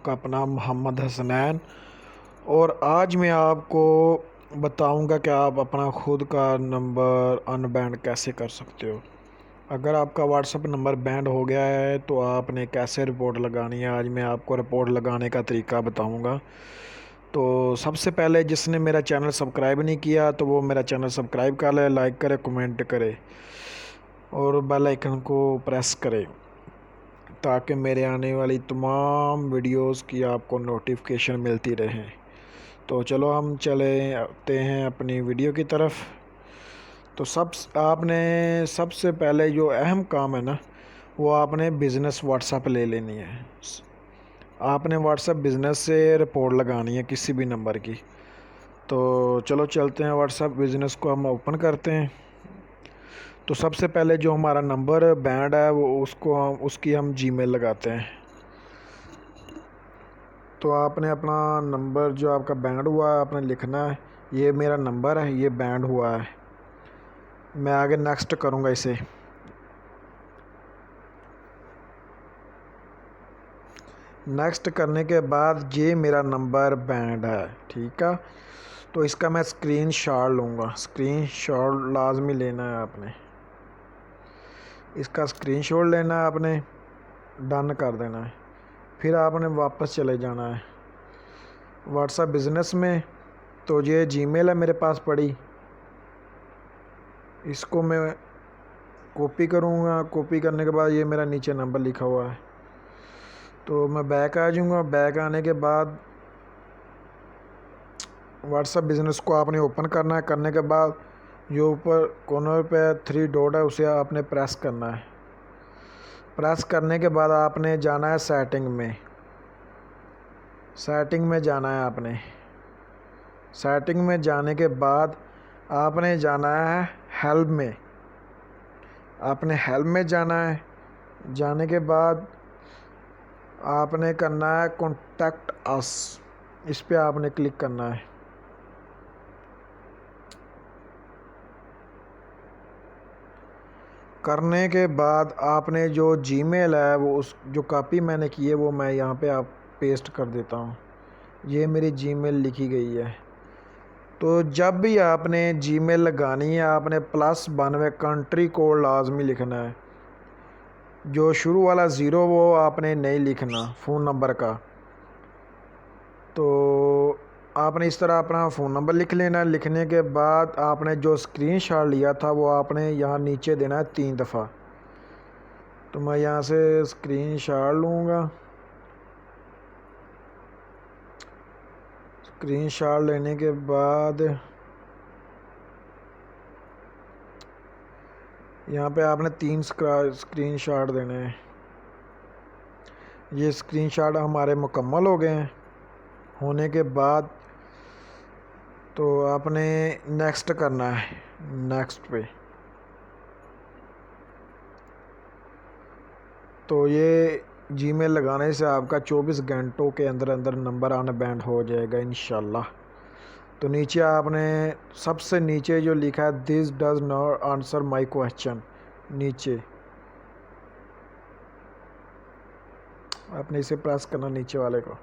आपका अपना मोहम्मद हसनैन। और आज मैं आपको बताऊंगा कि आप अपना खुद का नंबर अनबैंड कैसे कर सकते हो। अगर आपका व्हाट्सएप नंबर बैंड हो गया है तो आपने कैसे रिपोर्ट लगानी है, आज मैं आपको रिपोर्ट लगाने का तरीका बताऊंगा। तो सबसे पहले जिसने मेरा चैनल सब्सक्राइब नहीं किया तो वो मेरा चैनल सब्सक्राइब कर ले, लाइक करे, कमेंट करे और बेल आइकन को प्रेस करे ताकि मेरे आने वाली तमाम वीडियोस की आपको नोटिफिकेशन मिलती रहे। तो चलो हम चले आते हैं अपनी वीडियो की तरफ। तो आपने सबसे पहले जो अहम काम है ना, वो आपने बिज़नेस व्हाट्सएप ले लेनी है। आपने व्हाट्सएप बिज़नेस से रिपोर्ट लगानी है किसी भी नंबर की। तो चलो चलते हैं, व्हाट्सएप बिज़नेस को हम ओपन करते हैं। तो सबसे पहले जो हमारा नंबर बैंड है वो उसकी हम जीमेल लगाते हैं। तो आपने अपना नंबर जो आपका बैंड हुआ है आपने लिखना है, ये मेरा नंबर है, ये बैंड हुआ है। मैं आगे नेक्स्ट करूँगा इसे। नेक्स्ट करने के बाद ये मेरा नंबर बैंड है, ठीक है। तो इसका मैं स्क्रीन शॉट लूँगा, स्क्रीन शॉट लाजमी लेना है आपने। इसका स्क्रीन शॉट लेना है आपने, डन कर देना है। फिर आपने वापस चले जाना है व्हाट्सएप बिज़नेस में। तो ये जीमेल है मेरे पास पड़ी, इसको मैं कॉपी करूँगा। कॉपी करने के बाद ये मेरा नीचे नंबर लिखा हुआ है। तो मैं बैक आ जाऊँगा। बैक आने के बाद व्हाट्सएप बिज़नेस को आपने ओपन करना है। करने के बाद जो ऊपर कॉर्नर पे 3 डॉट है उसे आपने प्रेस करना है। प्रेस करने के बाद आपने जाना है सेटिंग में। सेटिंग में जाना है आपने। सेटिंग में जाने के बाद आपने जाना है हेल्प में। आपने हेल्प में जाना है। जाने के बाद आपने करना है कॉन्टैक्ट अस, इस पे आपने क्लिक करना है। करने के बाद आपने जो जीमेल है वो उस जो कॉपी मैंने की है वो मैं यहाँ पे आप पेस्ट कर देता हूँ। ये मेरी जीमेल लिखी गई है। तो जब भी आपने जीमेल लगानी है आपने +92 कंट्री कोड लाजमी लिखना है। जो शुरू वाला ज़ीरो वो आपने नहीं लिखना फ़ोन नंबर का। तो आपने इस तरह अपना फ़ोन नंबर लिख लेना। लिखने के बाद आपने जो स्क्रीनशॉट लिया था वो आपने यहाँ नीचे देना है 3 दफ़ा। तो मैं यहाँ से स्क्रीनशॉट लूँगा। स्क्रीनशॉट लेने के बाद यहाँ पे आपने 3 स्क्रीनशॉट देने हैं। ये स्क्रीनशॉट हमारे मुकम्मल हो गए हैं। होने के बाद तो आपने नेक्स्ट करना है, नेक्स्ट पे। तो ये जीमेल लगाने से आपका 24 घंटों के अंदर अंदर नंबर अनबैंड हो जाएगा इंशाल्लाह। तो नीचे आपने सबसे नीचे जो लिखा है this does not answer my question, नीचे आपने इसे प्रेस करना नीचे वाले को।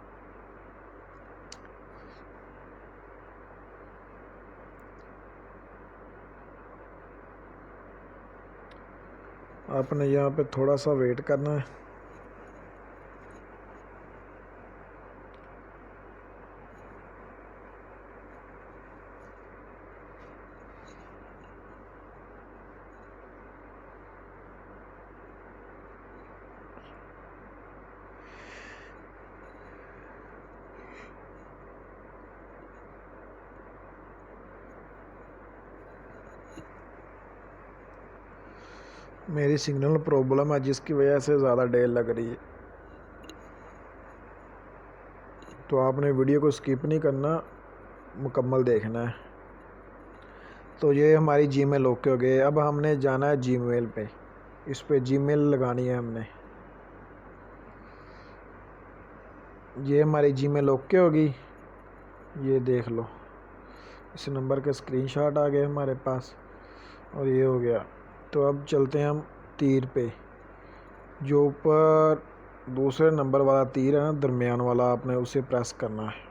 आपने यहाँ पे थोड़ा सा वेट करना है। मेरी सिग्नल प्रॉब्लम है जिसकी वजह से ज़्यादा देर लग रही है। तो आपने वीडियो को स्किप नहीं करना, मुकम्मल देखना है। तो ये हमारी जीमेल ओके हो गई। अब हमने जाना है जीमेल पे। इस पे जीमेल लगानी है हमने। ये हमारी जीमेल ओके होगी, ये देख लो। इस नंबर के स्क्रीनशॉट आ गए हमारे पास और ये हो गया। तो अब चलते हैं हम तीर पे। जो ऊपर दूसरे नंबर वाला तीर है ना, दरमियान वाला, आपने उसे प्रेस करना है।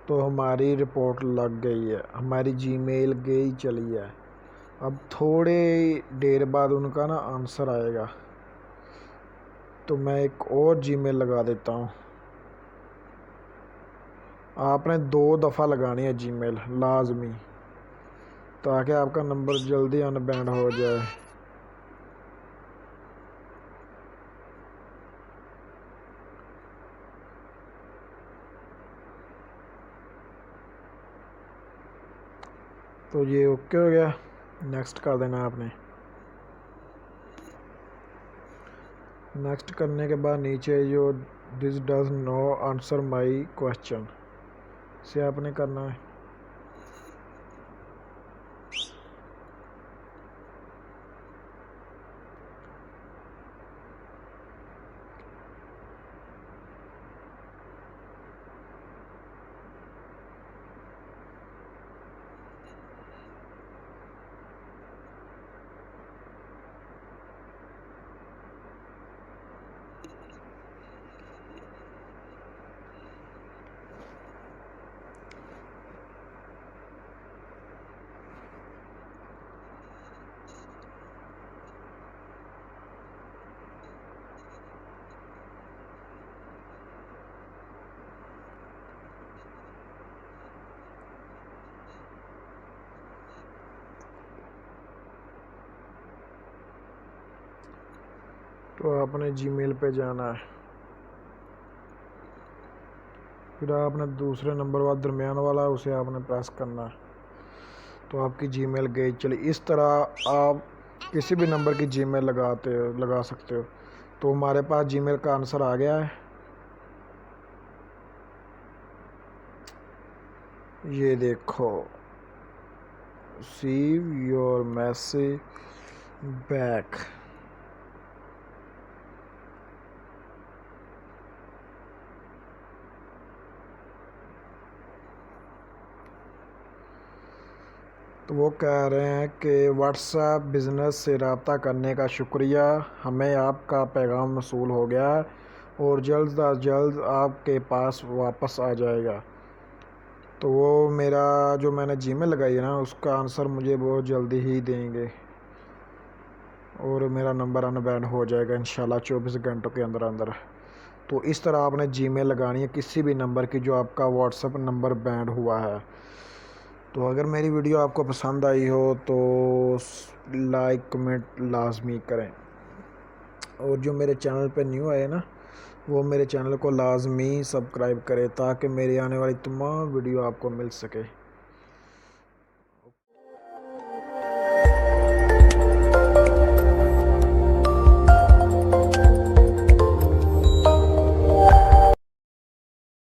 तो हमारी रिपोर्ट लग गई है, हमारी जीमेल गई चली है। अब थोड़े देर बाद उनका ना आंसर आएगा, तो मैं एक और जीमेल लगा देता हूँ। आपने 2 दफ़ा लगानी है जीमेल लाजमी, ताकि आपका नंबर जल्दी अनबैंड हो जाए। तो ये ओके हो गया, नेक्स्ट कर देना आपने। नेक्स्ट करने के बाद नीचे जो this does no answer my question से आपने करना है। तो आपने जीमेल पे जाना है, फिर आपने दूसरे नंबर वाला दरमियान वाला उसे आपने प्रेस करना है, तो आपकी जीमेल गई चली। इस तरह आप किसी भी नंबर की जीमेल लगा सकते हो। तो हमारे पास जीमेल का आंसर आ गया है, ये देखो, रिसीव योर मैसेज बैक। तो वो कह रहे हैं कि व्हाट्सएप बिज़नेस से रब्ता करने का शुक्रिया, हमें आपका पैगाम मौसूल हो गया और जल्द अज जल्द आपके पास वापस आ जाएगा। तो वो मेरा जो मैंने जीमेल लगाई है ना, उसका आंसर मुझे बहुत जल्दी ही देंगे और मेरा नंबर अनबैंड हो जाएगा इंशाल्लाह 24 घंटों के अंदर अंदर। तो इस तरह आपने जीमेल लगानी है किसी भी नंबर की जो आपका व्हाट्सएप नंबर बैंड हुआ है। तो अगर मेरी वीडियो आपको पसंद आई हो तो लाइक कमेंट लाजमी करें, और जो मेरे चैनल पे न्यू आए ना, वो मेरे चैनल को लाजमी सब्सक्राइब करें, ताकि मेरी आने वाली तमाम वीडियो आपको मिल सके।